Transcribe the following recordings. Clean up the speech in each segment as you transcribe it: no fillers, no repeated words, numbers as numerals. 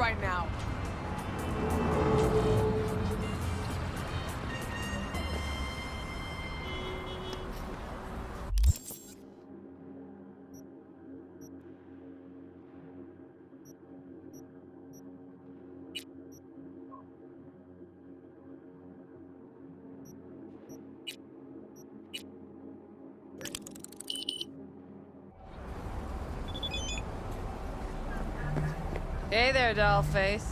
by now. Hey there, dollface.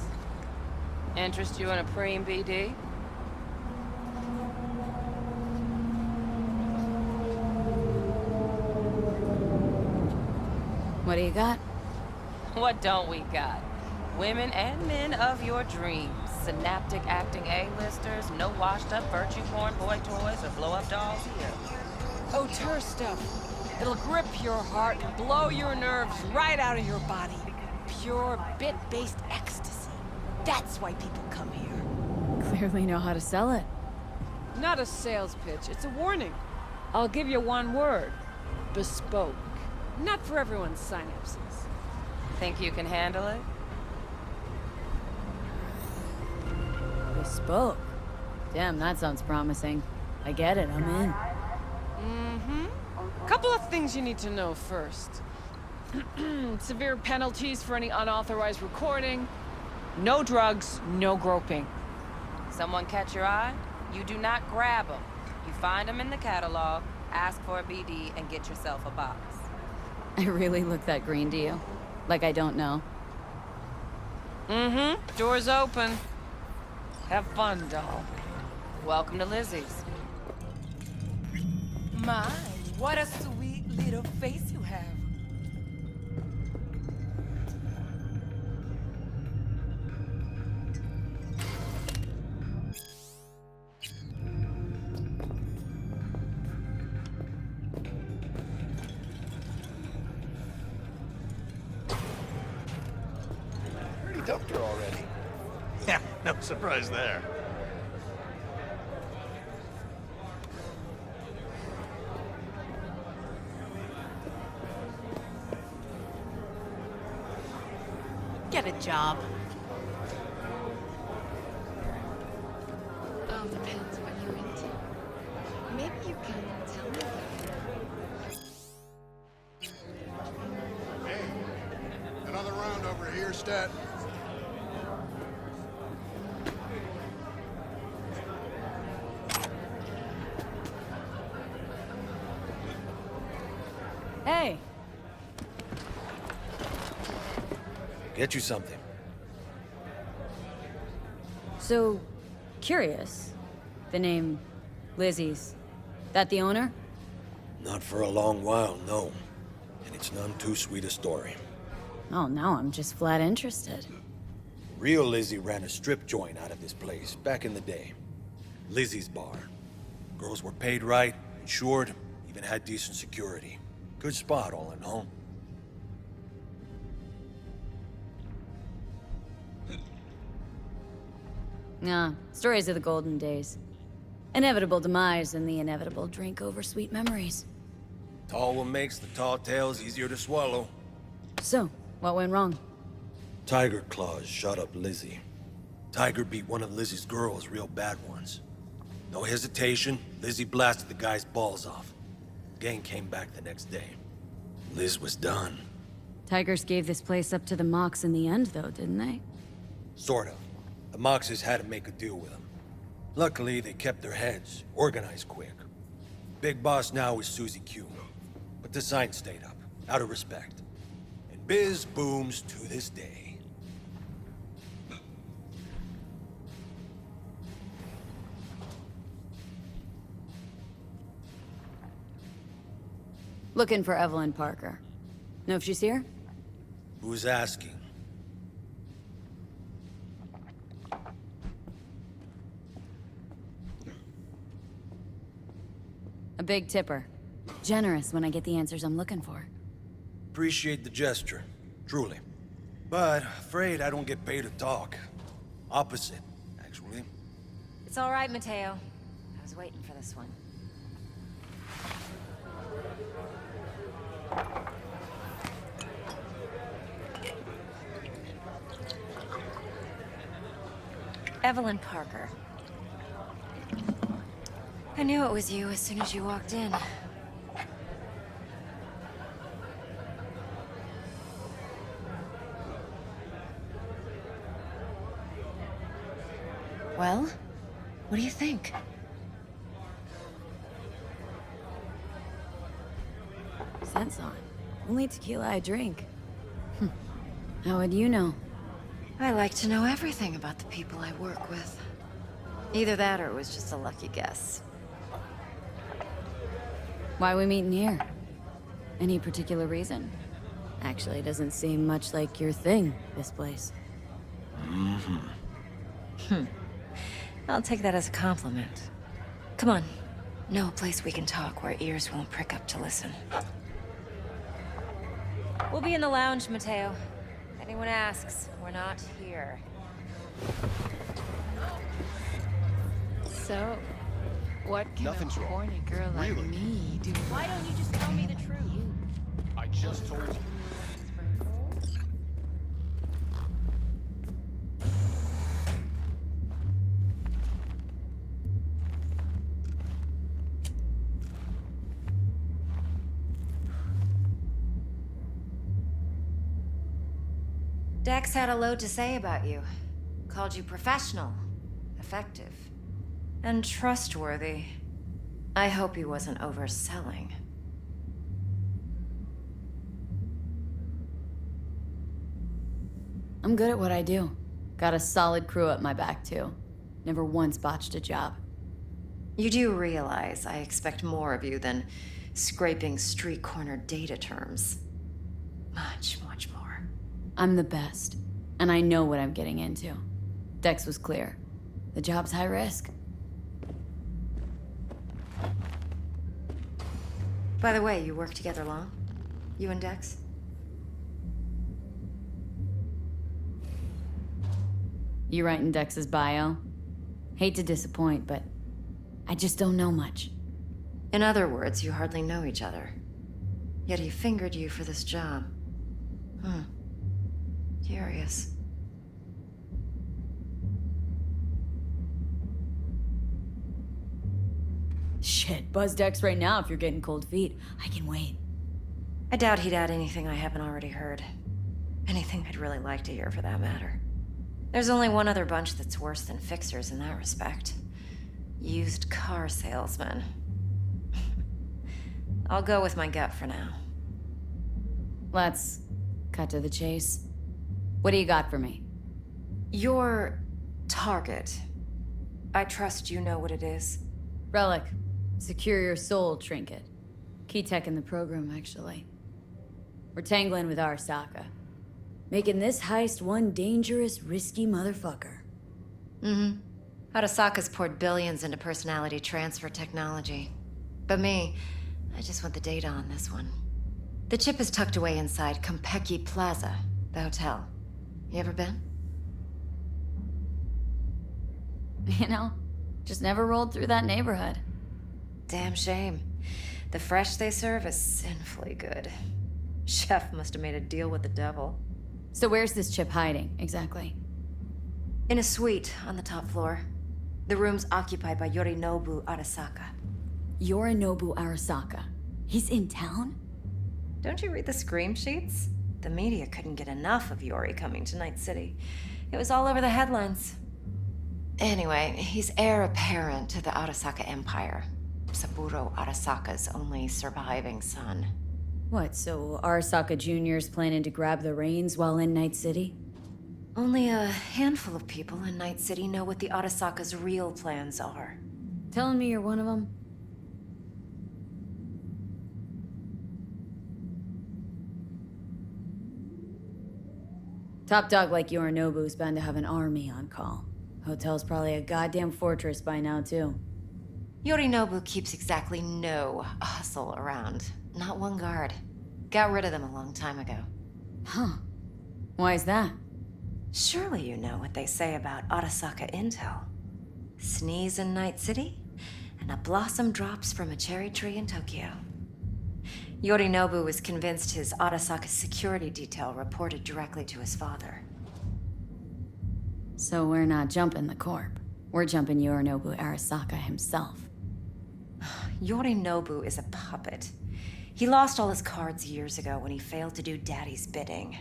Interest you in a preem BD? What do you got? What don't we got? Women and men of your dreams. Synaptic acting A-listers, no washed-up virtue porn boy toys or blow-up dolls here. Auteur stuff. It'll grip your heart and blow your nerves right out of your body. Pure bit-based ecstasy. That's why people come here. Clearly know how to sell it. Not a sales pitch, it's a warning. I'll give you one word. Bespoke. Not for everyone's synapses. Think you can handle it? Bespoke. Damn, that sounds promising. I get it, I'm in. Couple of things you need to know first. Severe penalties for any unauthorized recording. No drugs, no groping. Someone catch your eye? You do not grab them. You find them in the catalog, ask for a BD, and get yourself a box. I really look that green to you? Like I don't know. Door's open. Have fun, doll. Welcome to Lizzie's. My, what a sweet little face you have. Pretty dumped her already. Yeah, no surprise there. Get a job. All depends what you're into. Maybe you can tell me about it. Hey, another round over here, Stat. Hey! Get you something. So, curious. The name Lizzie's. That the owner? Not for a long while, no. And it's none too sweet a story. Oh, now I'm just flat interested. Real Lizzie ran a strip joint out of this place back in the day. Lizzie's Bar. Girls were paid right, insured, even had decent security. Good spot, all in all. Nah, stories of the golden days. Inevitable demise and the inevitable drink over sweet memories. Tall one makes the tall tales easier to swallow. So, what went wrong? Tiger Claws shot up Lizzie. Tiger beat one of Lizzie's girls, real bad ones. No hesitation, Lizzie blasted the guy's balls off. Gang came back the next day. Liz was done. Tigers gave this place up to the Mox in the end, though, didn't they? Sort of. The Moxes had to make a deal with them. Luckily, they kept their heads, organized quick. Big boss now is Susie Q. But the sign stayed up, out of respect. And biz booms to this day. Looking for Evelyn Parker. Know if she's here? Who's asking? A big tipper. Generous when I get the answers I'm looking for. Appreciate the gesture, truly. But afraid I don't get paid to talk. Opposite, actually. It's all right, Mateo. I was waiting for this one. Evelyn Parker. I knew it was you as soon as you walked in. Well, what do you think? Scent's on. Only tequila I drink. How would you know? I like to know everything about the people I work with. Either that or it was just a lucky guess. Why are we meeting here? Any particular reason? Actually, it doesn't seem much like your thing, this place. I'll take that as a compliment. Come on. Know a place we can talk where ears won't prick up to listen. We'll be in the lounge, Mateo. If anyone asks, we're not here. So, what can Nothing's a wrong. horny girl like Really? me do? Why don't you just tell me the truth? I just told you. Dex had a load to say about you. Called you professional, effective, and trustworthy. I hope he wasn't overselling. I'm good at what I do. Got a solid crew at my back, too. Never once botched a job. You do realize I expect more of you than scraping street corner data terms. Much, much more. I'm the best, and I know what I'm getting into. Dex was clear. The job's high risk. By the way, you work together long? You and Dex? You writing Dex's bio? Hate to disappoint, but I just don't know much. In other words, you hardly know each other. Yet he fingered you for this job. Curious. Shit, buzz Dex right now if you're getting cold feet. I can wait. I doubt he'd add anything I haven't already heard. Anything I'd really like to hear, for that matter. There's only one other bunch that's worse than fixers in that respect. Used car salesmen. I'll go with my gut for now. Let's cut to the chase. What do you got for me? Your target. I trust you know what it is. Relic. Secure your soul trinket. Key tech in the program, actually. We're tangling with Arasaka. Making this heist one dangerous, risky motherfucker. Arasaka's poured billions into personality transfer technology. But me, I just want the data on this one. The chip is tucked away inside Kompeki Plaza, the hotel. You ever been? You know, just never rolled through that neighborhood. Damn shame. The fresh they serve is sinfully good. Chef must have made a deal with the devil. So where's this chip hiding, exactly? In a suite on the top floor. The room's occupied by Yorinobu Arasaka. Yorinobu Arasaka. He's in town? Don't you read the scream sheets? The media couldn't get enough of Yori coming to Night City. It was all over the headlines. Anyway, he's heir apparent to the Arasaka Empire. Saburo Arasaka's only surviving son. What, so Arasaka Jr.'s planning to grab the reins while in Night City? Only a handful of people in Night City know what the Arasaka's real plans are. Telling me you're one of them? Top dog like Yorinobu's bound to have an army on call. Hotel's probably a goddamn fortress by now, too. Yorinobu keeps exactly no hustle around. Not one guard. Got rid of them a long time ago. Huh. Why is that? Surely you know what they say about Arasaka intel. Sneeze in Night City, and a blossom drops from a cherry tree in Tokyo. Yorinobu was convinced his Arasaka security detail reported directly to his father. So we're not jumping the Corp. We're jumping Yorinobu Arasaka himself. Yorinobu is a puppet. He lost all his cards years ago when he failed to do Daddy's bidding.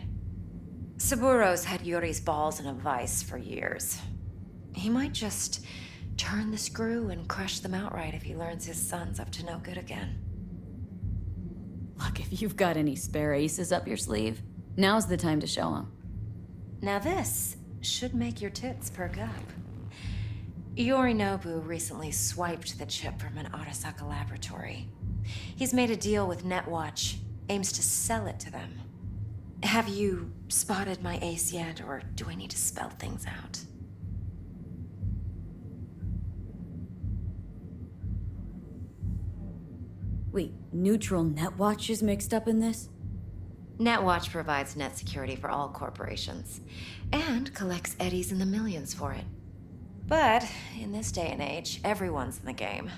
Saburo's had Yuri's balls in a vice for years. He might just turn the screw and crush them outright if he learns his son's up to no good again. Look, if you've got any spare aces up your sleeve, now's the time to show them. Now this should make your tits perk up. Yorinobu recently swiped the chip from an Arasaka laboratory. He's made a deal with Netwatch, aims to sell it to them. Have you spotted my ace yet, or do I need to spell things out? Wait, neutral Netwatch is mixed up in this? Netwatch provides net security for all corporations, and collects eddies in the millions for it. But in this day and age, everyone's in the game,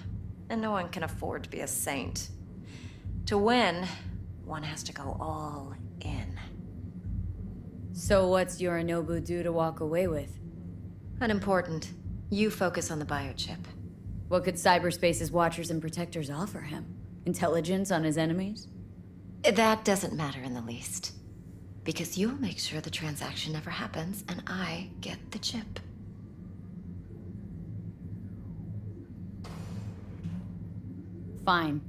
and no one can afford to be a saint. To win, one has to go all in. So what's Yorinobu do to walk away with? Unimportant. You focus on the biochip. What could cyberspace's watchers and protectors offer him? Intelligence on his enemies? That doesn't matter in the least. Because you'll make sure the transaction never happens, and I get the chip. Fine.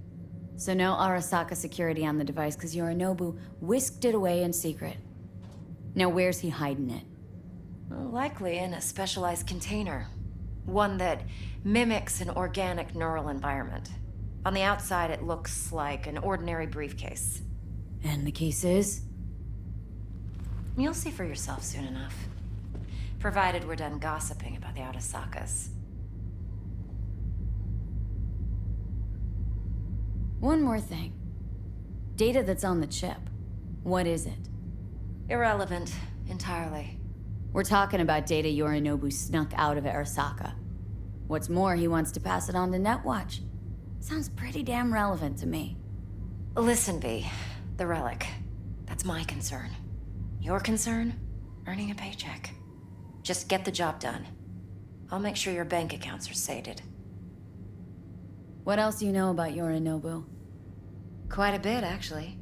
So no Arasaka security on the device because Yorinobu whisked it away in secret. Now where's he hiding it? Well, likely in a specialized container. One that mimics an organic neural environment. On the outside, it looks like an ordinary briefcase. And the case is? You'll see for yourself soon enough. Provided we're done gossiping about the Arasakas. One more thing. Data that's on the chip. What is it? Irrelevant, entirely. We're talking about data Yorinobu snuck out of Arasaka. What's more, he wants to pass it on to Netwatch. Sounds pretty damn relevant to me. Listen, V. The relic. That's my concern. Your concern? Earning a paycheck. Just get the job done. I'll make sure your bank accounts are sated. What else do you know about Yorinobu? Quite a bit, actually.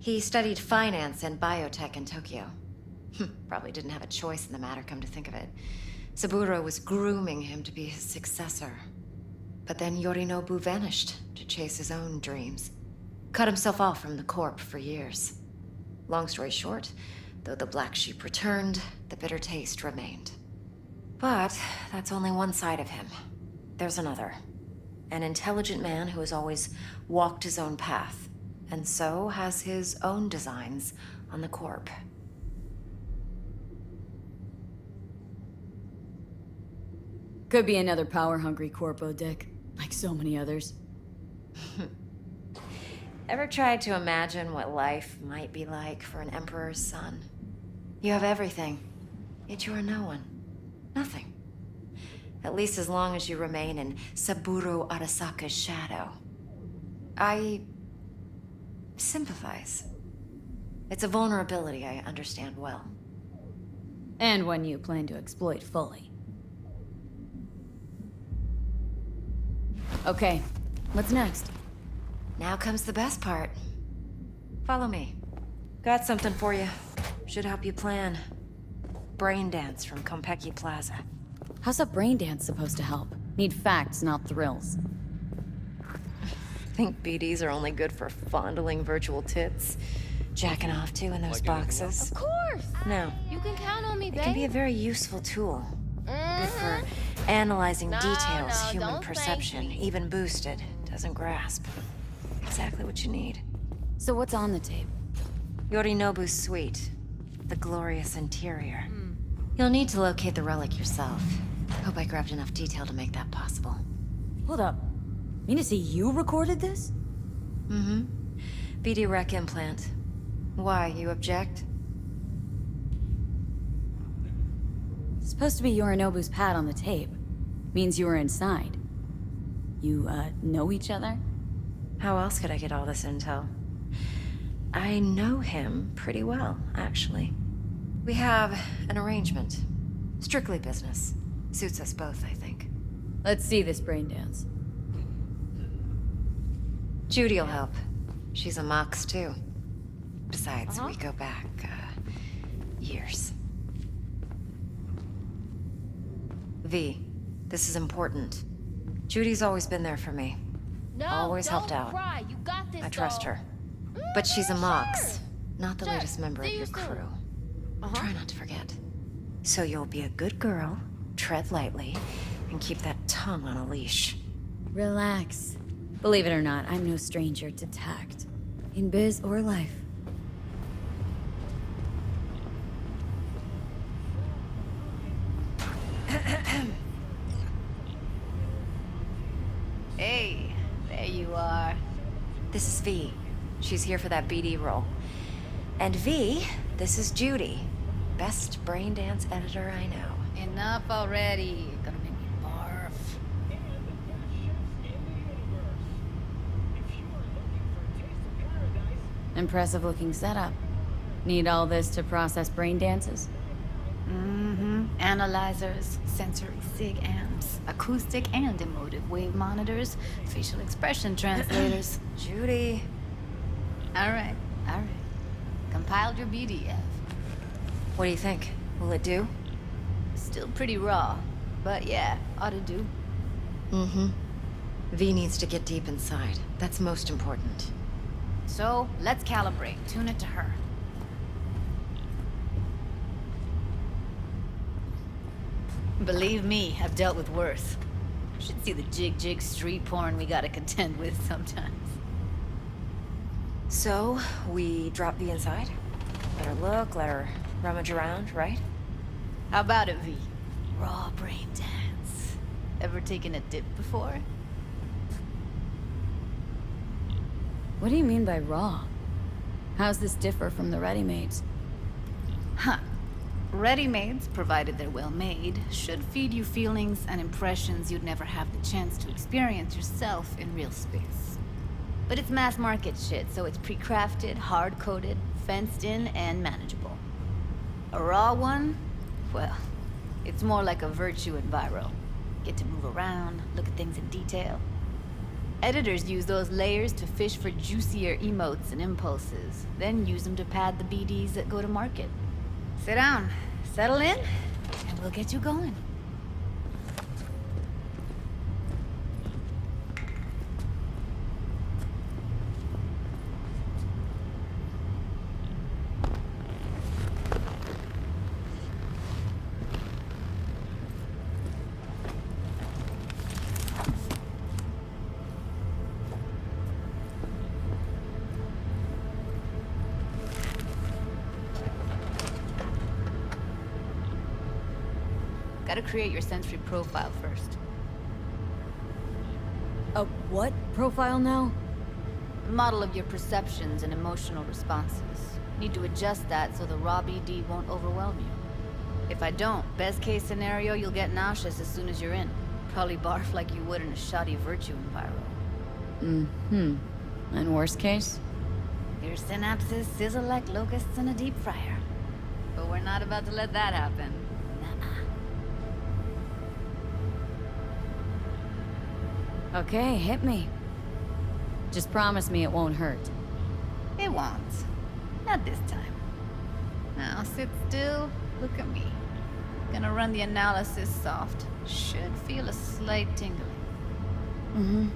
He studied finance and biotech in Tokyo. Probably didn't have a choice in the matter, come to think of it. Saburo was grooming him to be his successor. But then Yorinobu vanished to chase his own dreams. Cut himself off from the Corp for years. Long story short, though the black sheep returned, the bitter taste remained. But that's only one side of him. There's another. An intelligent man who has always walked his own path, and so has his own designs on the Corp. Could be another power-hungry corpo dick, like so many others. Ever tried to imagine what life might be like for an emperor's son? You have everything, yet you are no one. Nothing. At least as long as you remain in Saburo Arasaka's shadow. I sympathize. It's a vulnerability I understand well. And one you plan to exploit fully. Okay, what's next? Now comes the best part. Follow me. Got something for you. Should help you plan. Brain dance from Konpeki Plaza. How's a brain dance supposed to help? Need facts, not thrills. Think BDs are only good for fondling virtual tits? Jacking off to in those boxes? Of course! No. You can count on me, It babe. can be a very useful tool. Good for analyzing No, details no, human don't thank perception, me. even boosted, doesn't grasp. Exactly what you need. So what's on the tape? Yorinobu's suite. The glorious interior. Hmm. You'll need to locate the relic yourself. Hope I grabbed enough detail to make that possible. Hold up. Mean to say you recorded this? Mm-hmm. BD rec implant. Why, you object? It's supposed to be Yorinobu's pad on the tape. Means you were inside. You, know each other? How else could I get all this intel? I know him pretty well, actually. We have an arrangement. Strictly business. Suits us both, I think. Let's see this brain dance. Judy'll help. She's a Mox, too. Besides, we go back, years. V, this is important. Judy's always been there for me. No, Always don't helped out. cry. You got this, I trust doll. her. But she's a Mox, Sure. not the Sure. latest member of See you your soon. crew. Try not to forget. So you'll be a good girl, tread lightly, and keep that tongue on a leash. Relax. Believe it or not, I'm no stranger to tact. In biz or life. Hey, there you are. This is V. She's here for that BD role. And V, this is Judy. Best brain dance editor I know. Enough already. You're gonna make me barf. Impressive looking setup. Need all this to process brain dances? Mm-hmm. Analyzers, sensory sig amps, acoustic and emotive wave monitors, facial expression translators. Judy. All right. Compiled your BDF. What do you think? Will it do? Still pretty raw, but yeah, ought to do. Mm-hmm. V needs to get deep inside. That's most important. So, let's calibrate. Tune it to her. Believe me, I've dealt with worse. Should see the jig street porn we gotta contend with sometimes. So, we drop V inside? Let her look, let her rummage around, right? How about it, V? Raw brain dance. Ever taken a dip before? What do you mean by raw? How's this differ from the ready-mades? Huh. Ready-mades, provided they're well made, should feed you feelings and impressions you'd never have the chance to experience yourself in real space. But it's mass market shit, so it's pre-crafted, hard-coded, fenced in, and manageable. A raw one? Well, it's more like a virtue enviro. Get to move around, look at things in detail. Editors use those layers to fish for juicier emotes and impulses, then use them to pad the BDs that go to market. Sit down, settle in, and we'll get you going. Gotta create your sensory profile first. A what profile now? A model of your perceptions and emotional responses. Need to adjust that so the raw BD won't overwhelm you. If I don't, best case scenario, you'll get nauseous as soon as you're in. Probably barf like you would in a shoddy virtue enviro. Mm-hmm. And worst case? Your synapses sizzle like locusts in a deep fryer. But we're not about to let that happen. Okay, hit me. Just promise me it won't hurt. It won't. Not this time. Now sit still, look at me. Gonna run the analysis soft. Should feel a slight tingling. Mm-hmm.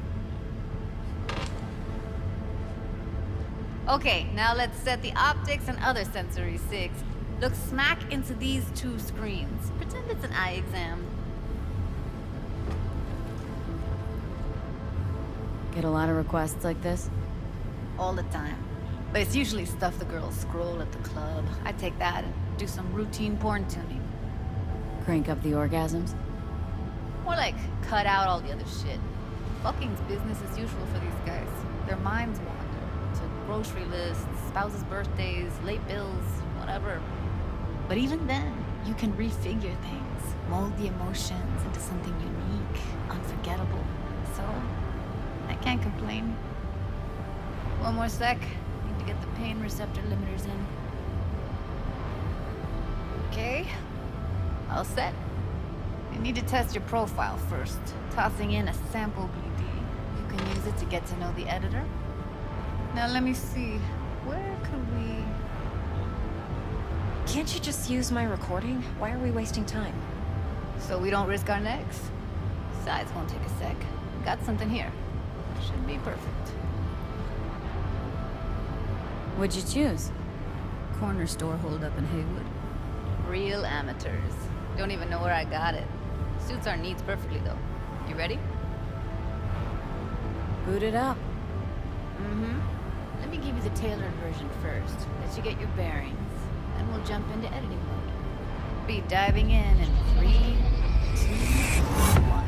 Okay, now let's set the optics and other sensory sigs. Look smack into these two screens. Pretend it's an eye exam. Get a lot of requests like this? All the time. But it's usually stuff the girls scroll at the club. I take that and do some routine porn tuning. Crank up the orgasms? More like cut out all the other shit. Fucking's business as usual for these guys. Their minds wander to grocery lists, spouses' birthdays, late bills, whatever. But even then, you can refigure things, mold the emotions into something unique, unforgettable. So, I can't complain. One more sec. Need to get the pain receptor limiters in. Okay. All set. You need to test your profile first, tossing in a sample BD. You can use it to get to know the editor. Now let me see, where could we... Can't you just use my recording? Why are we wasting time? So we don't risk our necks? Besides, won't take a sec. Got something here. Should be perfect. What'd you choose? Corner store holdup in Haywood. Real amateurs. Don't even know where I got it. Suits our needs perfectly, though. You ready? Boot it up. Mm-hmm. Let me give you the tailored version first. Let you get your bearings. Then we'll jump into editing mode. Be diving in 3, 2, 1.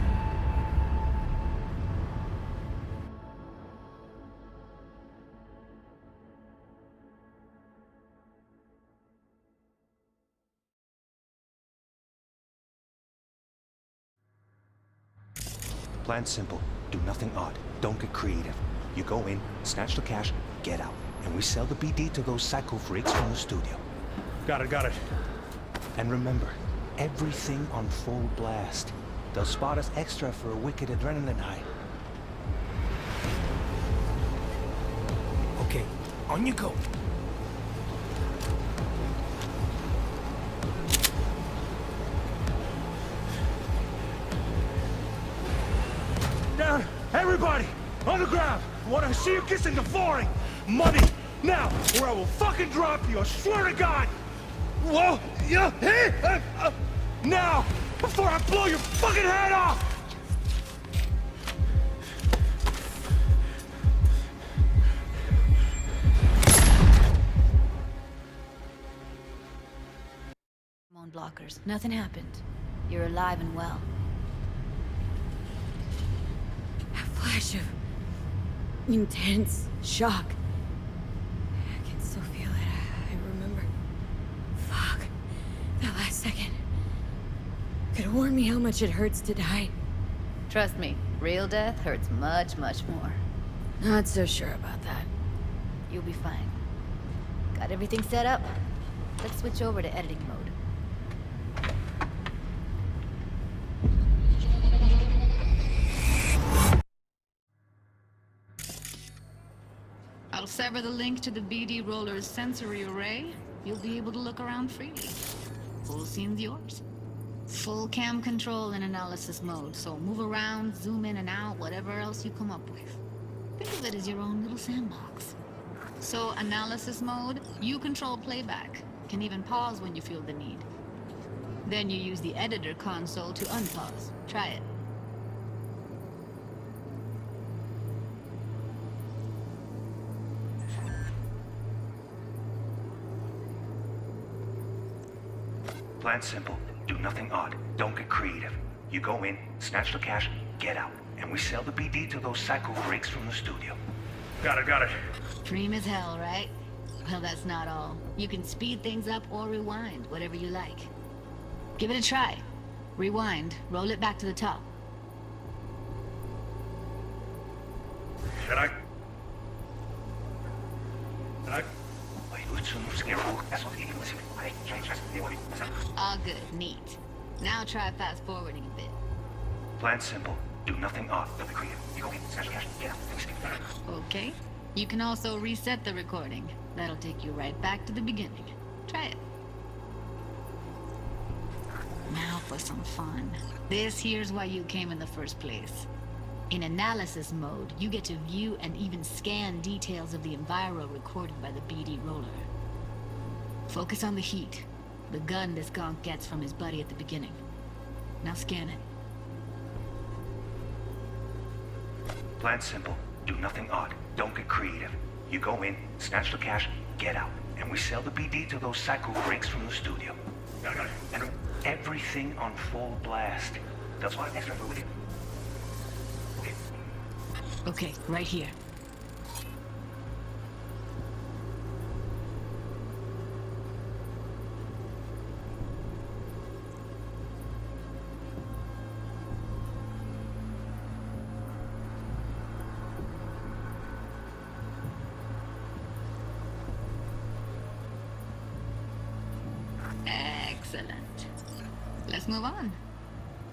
Plan simple. Do nothing odd. Don't get creative. You go in, snatch the cash, get out. And we sell the BD to those psycho freaks from the studio. Got it. And remember, everything on full blast. They'll spot us extra for a wicked adrenaline high. Okay, on you go. Down! Everybody! On the ground! I want to see you kissing the flooring! Money! Now! Or I will fucking drop you! I swear to God! Whoa! Yeah! Hey! Now! Before I blow your fucking head off! Hormone blockers. Nothing happened. You're alive and well. A flash of intense shock. I can still feel it. I remember. Fuck. That last second. Could have warned me how much it hurts to die. Trust me, real death hurts much, much more. Not so sure about that. You'll be fine. Got everything set up? Let's switch over to editing mode. I'll sever the link to the BD Roller's sensory array. You'll be able to look around freely. Full scene's yours. Full cam control in analysis mode, so move around, zoom in and out, whatever else you come up with. Think of it as your own little sandbox. So, analysis mode, you control playback. Can even pause when you feel the need. Then you use the editor console to unpause. Try it. Plan simple. Do nothing odd. Don't get creative. You go in, snatch the cash, get out. And we sell the BD to those psycho freaks from the studio. Got it. Dream as hell, right? Well, that's not all. You can speed things up or rewind, whatever you like. Give it a try. Rewind, roll it back to the top. Should I? All good, neat. Now try fast forwarding a bit. Plan simple. Do nothing odd. Don't be creative. You go in, snatch the cash, get out. Okay. You can also reset the recording. That'll take you right back to the beginning. Try it. Now for some fun. This here's why you came in the first place. In analysis mode, you get to view and even scan details of the enviro recorded by the BD Roller. Focus on the heat, the gun this gonk gets from his buddy at the beginning. Now scan it. Plan simple. Do nothing odd. Don't get creative. You go in, snatch the cash, get out. And we sell the BD to those psycho freaks from the studio. Got it. And everything on full blast. That's why extra for with you. Okay, right here. Excellent. Let's let's move on.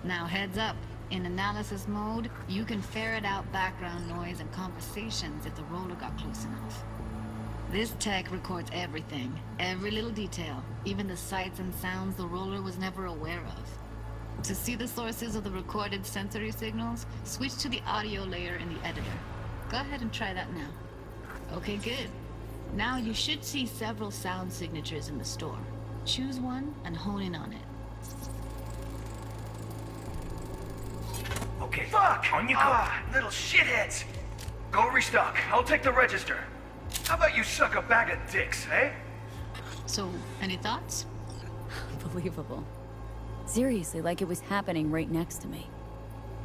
Now heads up. In analysis mode, you can ferret out background noise and conversations if the roller got close enough. This tech records everything, every little detail, even the sights and sounds the roller was never aware of. To see the sources of the recorded sensory signals, switch to the audio layer in the editor. Go ahead and try that now. Okay, good. Now you should see several sound signatures in the store. Choose one and hone in on it. Okay. Fuck! On you go. Little shitheads! Go restock. I'll take the register. How about you suck a bag of dicks, eh? So, any thoughts? Unbelievable. Seriously, like it was happening right next to me.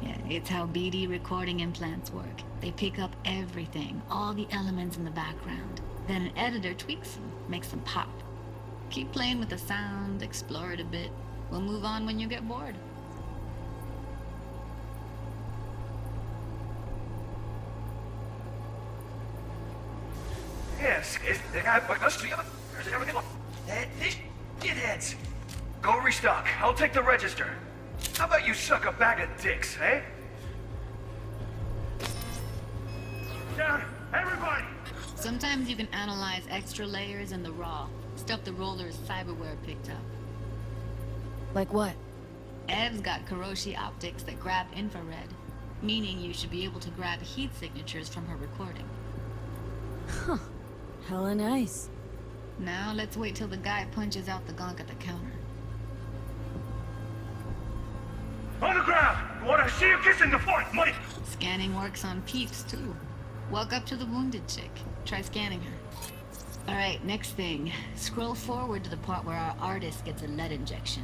Yeah, it's how BD recording implants work. They pick up everything, all the elements in the background. Then an editor tweaks them, makes them pop. Keep playing with the sound, explore it a bit. We'll move on when you get bored. Yes, shitheads! Go restock. I'll take the register. How about you suck a bag of dicks, eh? Down, everybody! Sometimes you can analyze extra layers in the raw, stuff the roller's cyberware picked up. Like what? Ev's got Kiroshi optics that grab infrared, meaning you should be able to grab heat signatures from her recording. Huh. Hella nice. Now let's wait till the guy punches out the gunk at the counter. On the ground! Wanna see you kissing the floor? Money! Scanning works on peeps, too. Walk up to the wounded chick. Try scanning her. Alright, next thing. Scroll forward to the part where our artist gets a lead injection.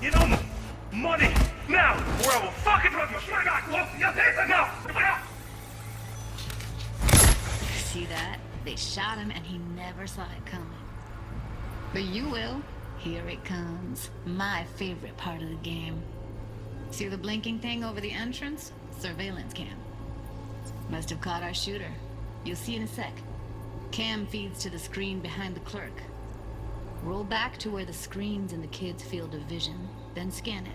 You know, money! Now! Or I will fucking run you! Swear to God! Look! Now! See that? They shot him and he never saw it coming. But you will. Here it comes. My favorite part of the game. See the blinking thing over the entrance? Surveillance cam. Must have caught our shooter. You'll see in a sec. Cam feeds to the screen behind the clerk. Roll back to where the screen's in the kid's field of vision, then scan it.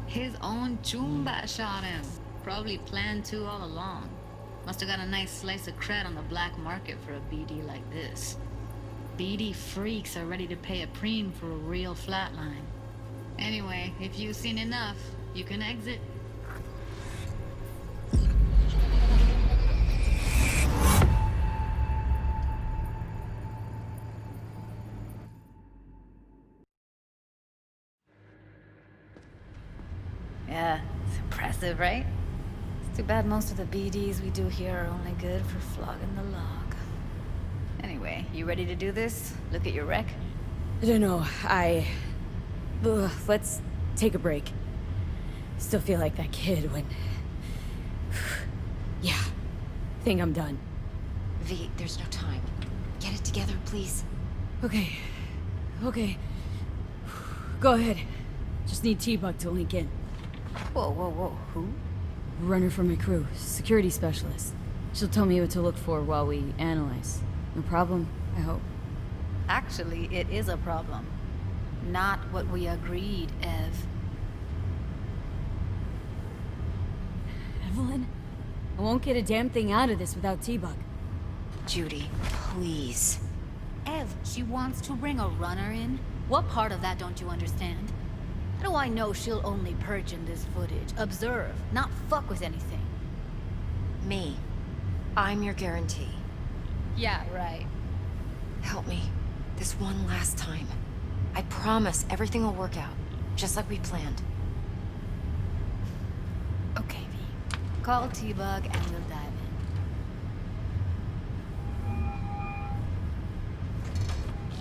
His own Chumba shot him. Probably planned to all along. Must have got a nice slice of cred on the black market for a BD like this. BD freaks are ready to pay a preem for a real flatline. Anyway, if you've seen enough, you can exit. Yeah, it's impressive, right? It's too bad most of the BDs we do here are only good for flogging the log. Anyway, you ready to do this? Look at your wreck? I don't know, let's take a break. Still feel like that kid when... Yeah, think I'm done. V, there's no time. Get it together, please. Okay. Go ahead. Just need T-Bug to link in. Whoa, who? Runner from my crew, security specialist. She'll tell me what to look for while we analyze. No problem, I hope. Actually, it is a problem. Not what we agreed, Ev. Evelyn? I won't get a damn thing out of this without T-Bug. Judy, please. Ev, she wants to bring a runner in? What part of that don't you understand? How do I know she'll only perch in this footage, observe, not fuck with anything? Me. I'm your guarantee. Yeah, right. Help me. This one last time. I promise everything will work out, just like we planned. Okay, V. Call T-Bug and we'll dive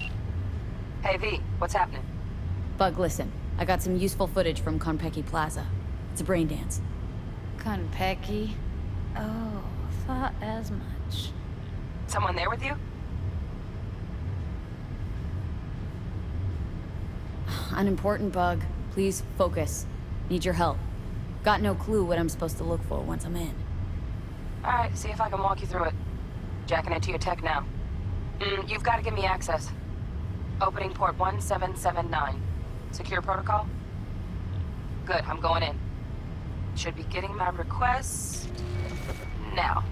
in. Hey, V, what's happening? Bug, listen. I got some useful footage from Konpeki Plaza. It's a brain dance. Konpeki? Oh, thought as much. Someone there with you? Unimportant, Bug. Please focus. Need your help. Got no clue what I'm supposed to look for once I'm in. Alright, see if I can walk you through it. Jacking into your tech now. You've got to give me access. Opening port 1779. Secure protocol? Good, I'm going in. Should be getting my request now.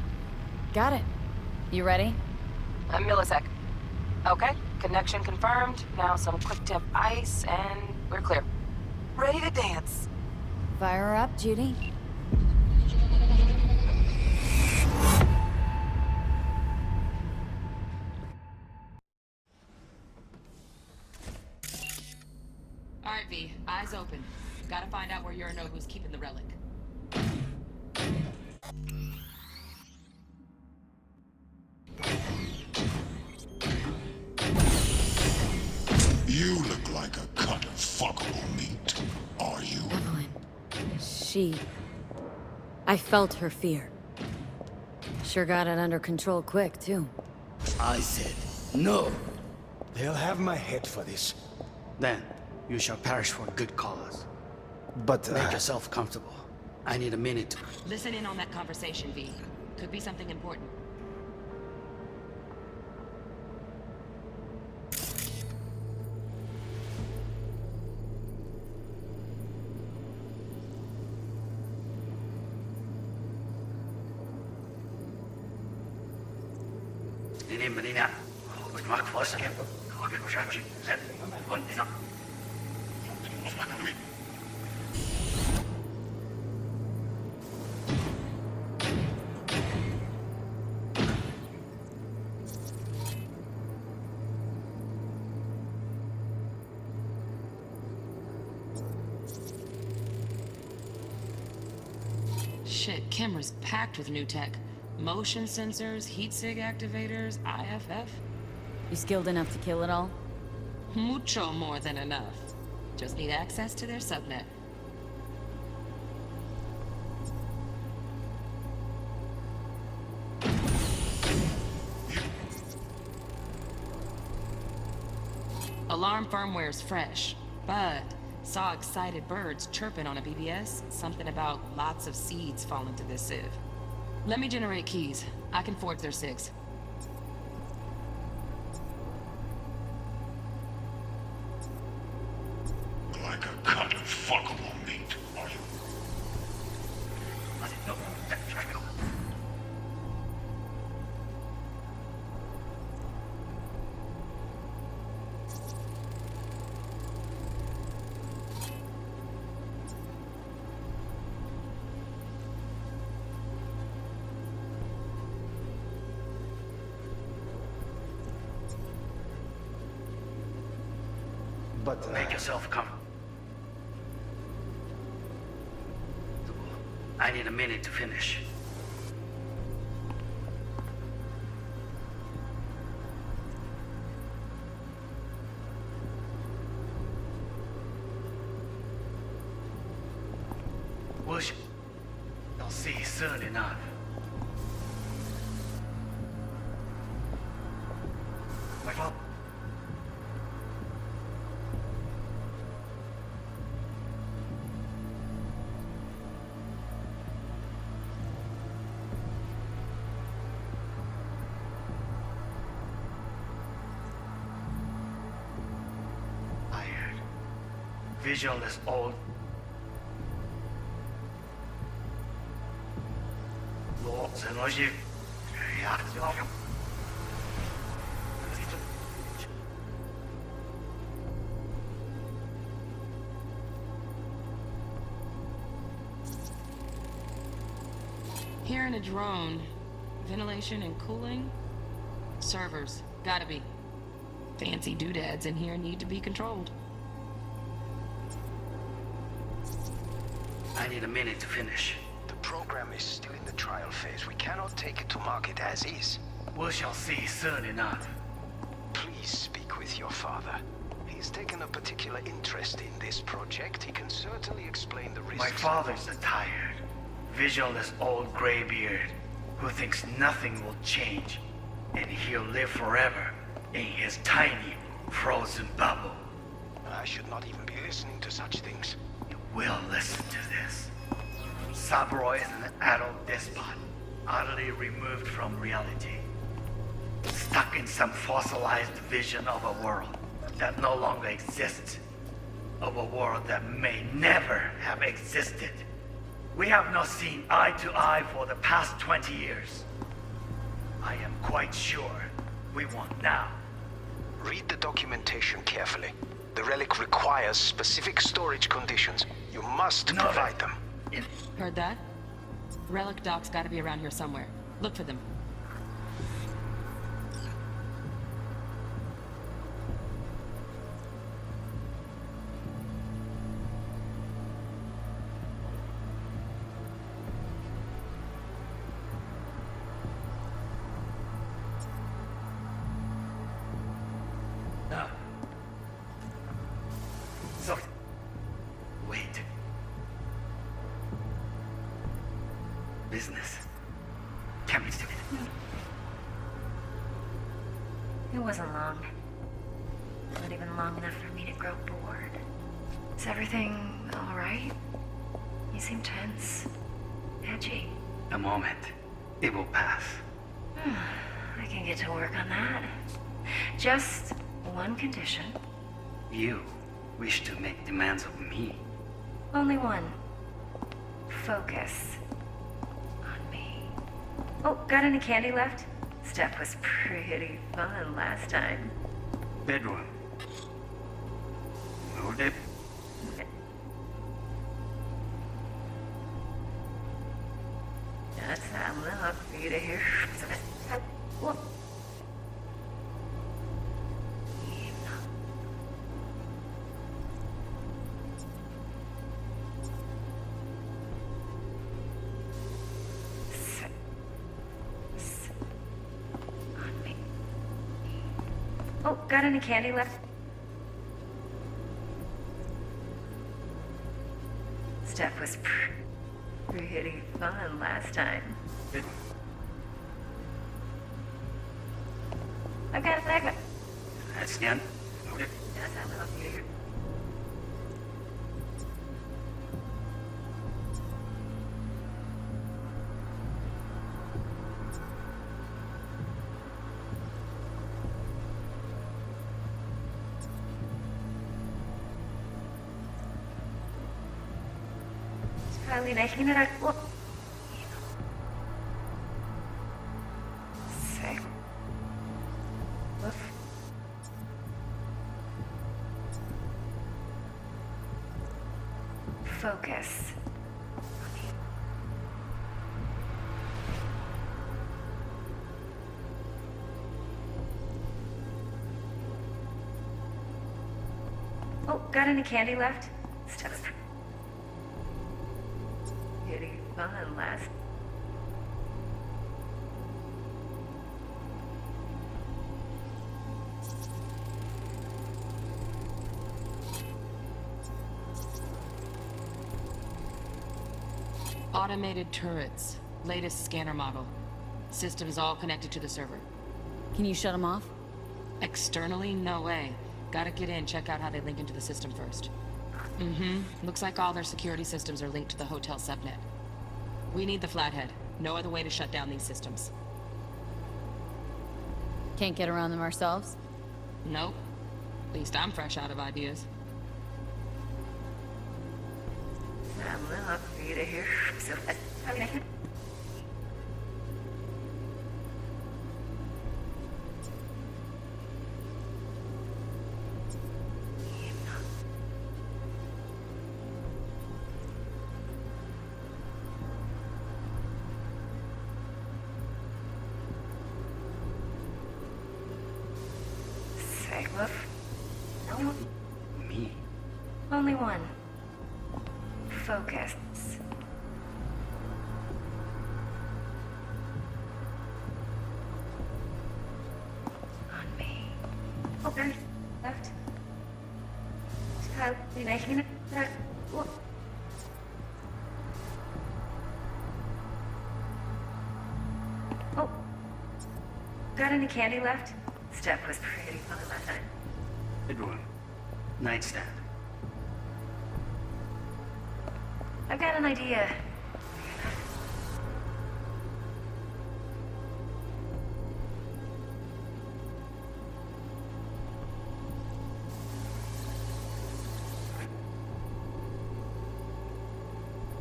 Got it. You ready? A millisec. Okay, connection confirmed. Now some quick temp ice, and we're clear. Ready to dance. Fire her up, Judy. Alright, V. Eyes open. Gotta find out where Yorinobu's keeping the relic. You look like a cut of fuckable meat, are you? Evelyn. She... I felt her fear. Sure got it under control quick, too. I said no. They'll have my head for this. Then you shall perish for a good cause. But, Make yourself comfortable. I need a minute to... Listen in on that conversation, V. Could be something important. Shit, camera's packed with new tech. Motion sensors, heat sig activators, IFF. You skilled enough to kill it all? Mucho more than enough. Just need access to their subnet. Alarm firmware's fresh, but saw excited birds chirping on a BBS. Something about lots of seeds falling to this sieve. Let me generate keys. I can forge their SIGs. Like a cut of fuckable meat, are you? But, Make yourself comfortable. I need a minute to finish. Bush, I'll see you soon enough. My fault. Visual is old. Hearing a drone. Ventilation and cooling? Servers. Gotta be. Fancy doodads in here need to be controlled. I need a minute to finish. The program is still in the trial phase. We cannot take it to market as is. We shall see soon enough. Please speak with your father. He's he's taken a particular interest in this project, he can certainly explain the risks. My father's a tired, visionless old graybeard who thinks nothing will change, and he'll live forever in his tiny, frozen bubble. I should not even be listening to such things. You will listen to this. Saburo is an adult despot, utterly removed from reality. Stuck in some fossilized vision of a world that no longer exists. Of a world that may never have existed. We have not seen eye to eye for the past 20 years. I am quite sure we won't now. Read the documentation carefully. The relic requires specific storage conditions. You must provide them. Heard that? Relic docs gotta be around here somewhere. Look for them. So, wait. Business. Can't be stupid. It wasn't long. Not even long enough for me to grow bored. Is everything all right? You seem tense. Edgy. A moment. It will pass. I can get to work on that. Just one condition. You wish to make demands of me. Only one. Focus on me. Oh, got any candy left? Stuff was pretty fun last time. Bedroom. Moved it. That's enough for you to hear. Whoa. Oh, got any candy left? Stuff was pretty fun last time. I've got a segment. That's the end. Moved it. Yes, I love you. Finally making it out. Whoa. Sick. Woof. Focus. Oh, got any candy left? Stuff's pretty fun last. Automated turrets. Latest scanner model. Systems all connected to the server. Can you shut them off? Externally, no way. Gotta get in, check out how they link into the system first. Looks like all their security systems are linked to the hotel subnet. We need the Flathead. No other way to shut down these systems. Can't get around them ourselves? Nope. At least I'm fresh out of ideas. I'm enough for you to hear. So, Say, woof. No. Me. Only one. Focus. On me. Oh, there's left. Oh, got any candy left? Steph was pretty full last night. Bedroom. Nightstand. I've got an idea.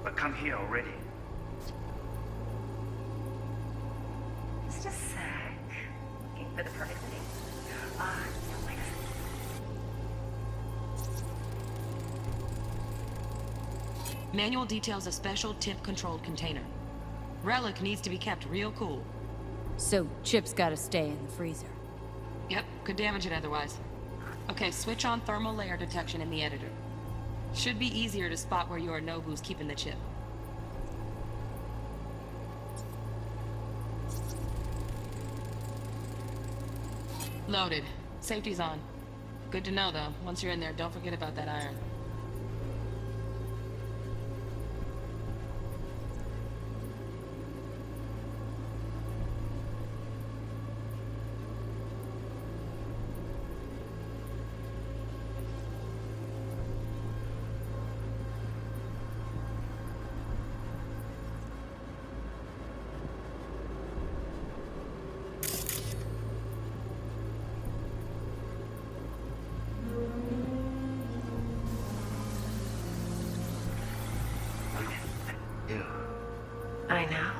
But come here already. Just a sec. Looking for the perfect thing. No, wait a second. Manual details a special temp-controlled container. Relic needs to be kept real cool. So Chip's gotta stay in the freezer. Yep, could damage it otherwise. Okay, switch on thermal layer detection in the editor. Should be easier to spot where Yorinobu's keeping the chip. Loaded. Safety's on. Good to know, though. Once you're in there, don't forget about that iron. I know.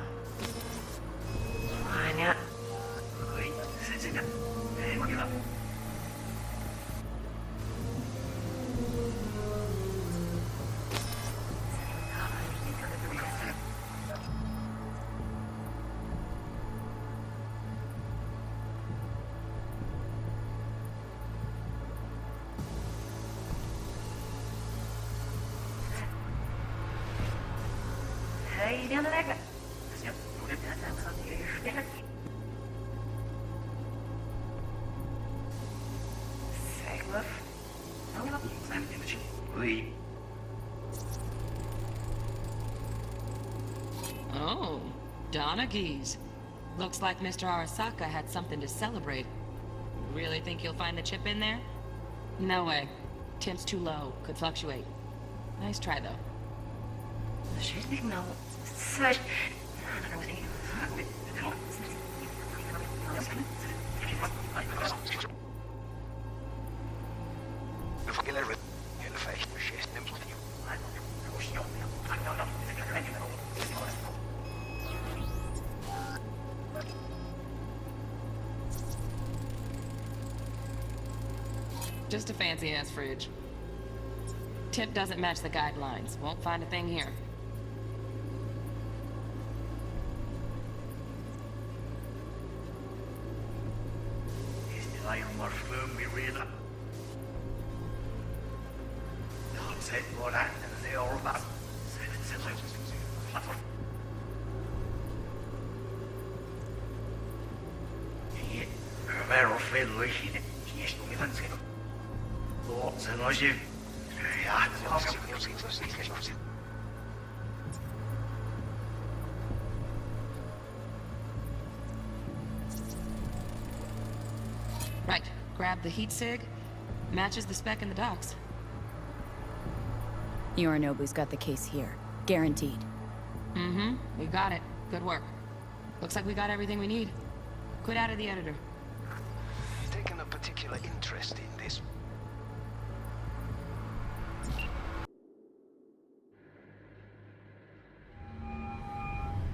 I know. Hey, down the neck. Oh, Donaghy's. Looks like Mr. Arasaka had something to celebrate. Really think you'll find the chip in there? No way. Temp's too low. Could fluctuate. Nice try, though. Just a fancy-ass fridge. Tip doesn't match the guidelines. Won't find a thing here. Right. Grab the heat sig. Matches the spec in the docs. Yorinobu's got the case here. Guaranteed. Mm-hmm. We got it. Good work. Looks like we got everything we need. Quit out of the editor. Taken a particular interest in this.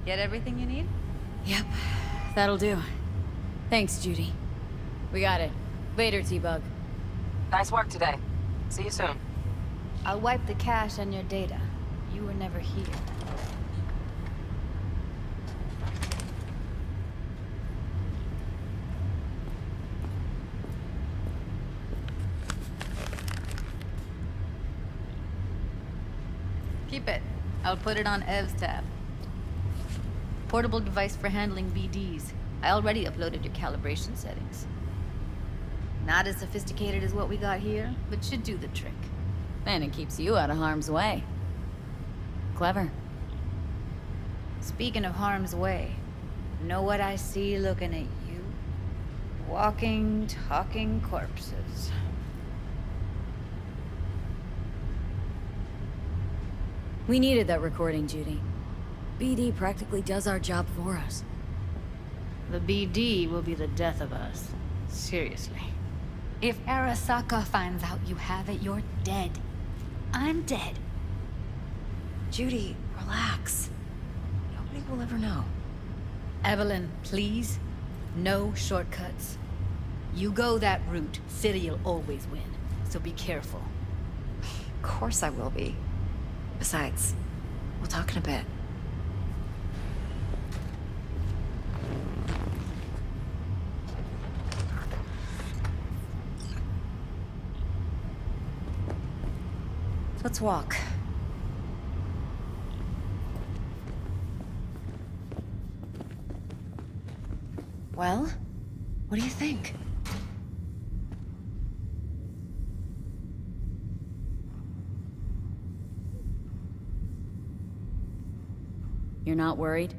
Get everything you need? Yep. That'll do. Thanks, Judy. We got it. Later, T-Bug. Nice work today. See you soon. I'll wipe the cache on your data. You were never here. Keep it. I'll put it on Ev's tab. Portable device for handling BDs. I already uploaded your calibration settings. Not as sophisticated as what we got here, but should do the trick. And it keeps you out of harm's way. Clever. Speaking of harm's way, know what I see looking at you? Walking, talking corpses. We needed that recording, Judy. BD practically does our job for us. The BD will be the death of us. Seriously. If Arasaka finds out you have it, you're dead. I'm dead. Judy, relax. Nobody will ever know. Evelyn, please. No shortcuts. You go that route, City'll always win. So be careful. Of course I will be. Besides, we'll talk in a bit. Let's walk. Well, what do you think? You're not worried?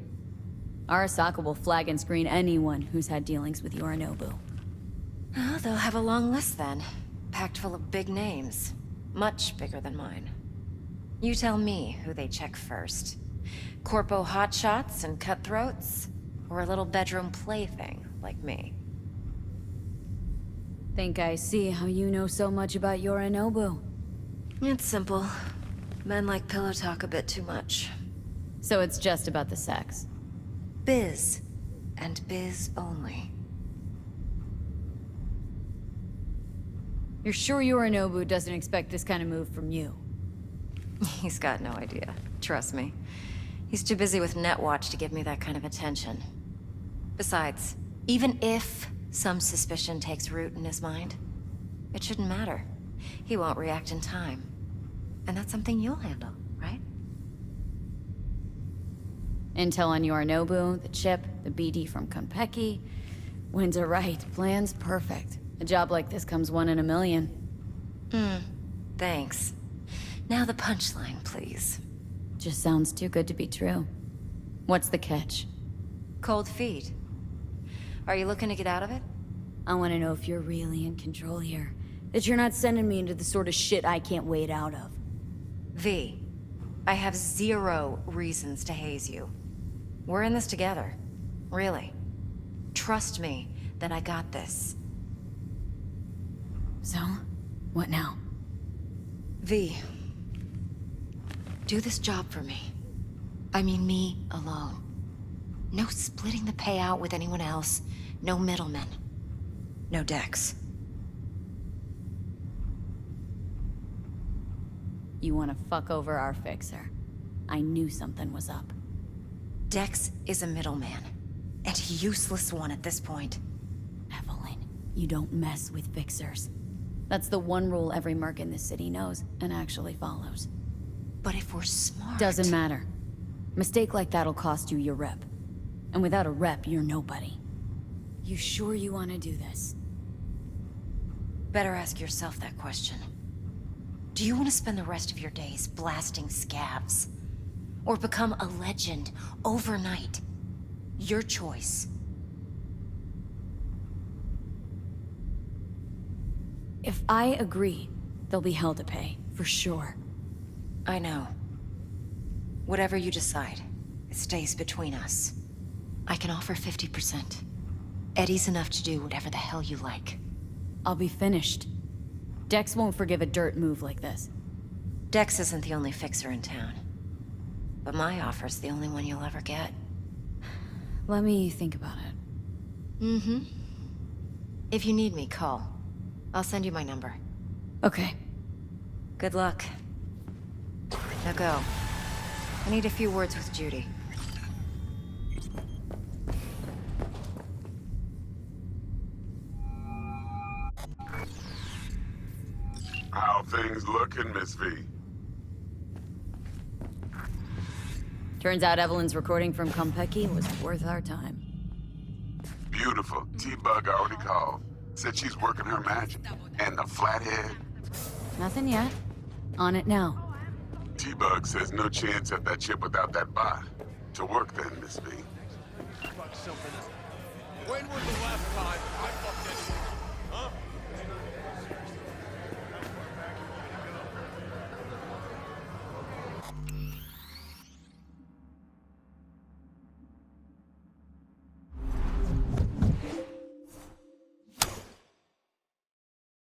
Arasaka will flag and screen anyone who's had dealings with Yorinobu. Oh, they'll have a long list then. Packed full of big names. Much bigger than mine. You tell me who they check first. Corpo hotshots and cutthroats? Or a little bedroom plaything like me? Think I see how you know so much about Yorinobu. It's simple. Men like pillow talk a bit too much. So it's just about the sex. Biz. And biz only. You're sure Yorinobu doesn't expect this kind of move from you? He's got no idea. Trust me. He's too busy with Netwatch to give me that kind of attention. Besides, even if some suspicion takes root in his mind, it shouldn't matter. He won't react in time. And that's something you'll handle, right? Intel on Yorinobu, the chip, the BD from Konpeki. Winds are right, plan's perfect. A job like this comes 1 in a million. Thanks. Now the punchline, please. Just sounds too good to be true. What's the catch? Cold feet. Are you looking to get out of it? I want to know if you're really in control here. That you're not sending me into the sort of shit I can't wait out of. V, I have 0 reasons to haze you. We're in this together. Really. Trust me that I got this. So, what now? V, do this job for me. I mean me alone. No splitting the payout with anyone else. No middlemen. No Dex. You want to fuck over our fixer. I knew something was up. Dex is a middleman. And a useless one at this point. Evelyn, you don't mess with fixers. That's the one rule every merc in this city knows and actually follows. But if we're smart... Doesn't matter. Mistake like that'll cost you your rep. And without a rep, you're nobody. You sure you want to do this? Better ask yourself that question. Do you want to spend the rest of your days blasting scabs? Or become a legend overnight? Your choice. If I agree, there'll be hell to pay, for sure. I know. Whatever you decide, it stays between us. I can offer 50%. Eddie's enough to do whatever the hell you like. I'll be finished. Dex won't forgive a dirt move like this. Dex isn't the only fixer in town. But my offer's the only one you'll ever get. Let me think about it. Mm-hmm. If you need me, call. I'll send you my number. Okay. Good luck. Now go. I need a few words with Judy. How things looking, Miss V? Turns out Evelyn's recording from Konpeki was worth our time. Beautiful. T-Bug already called. Said she's working her magic. And the flathead? Nothing yet. On it now. T-Bug says no chance at that chip without that bot. To work then, Miss V. When was the last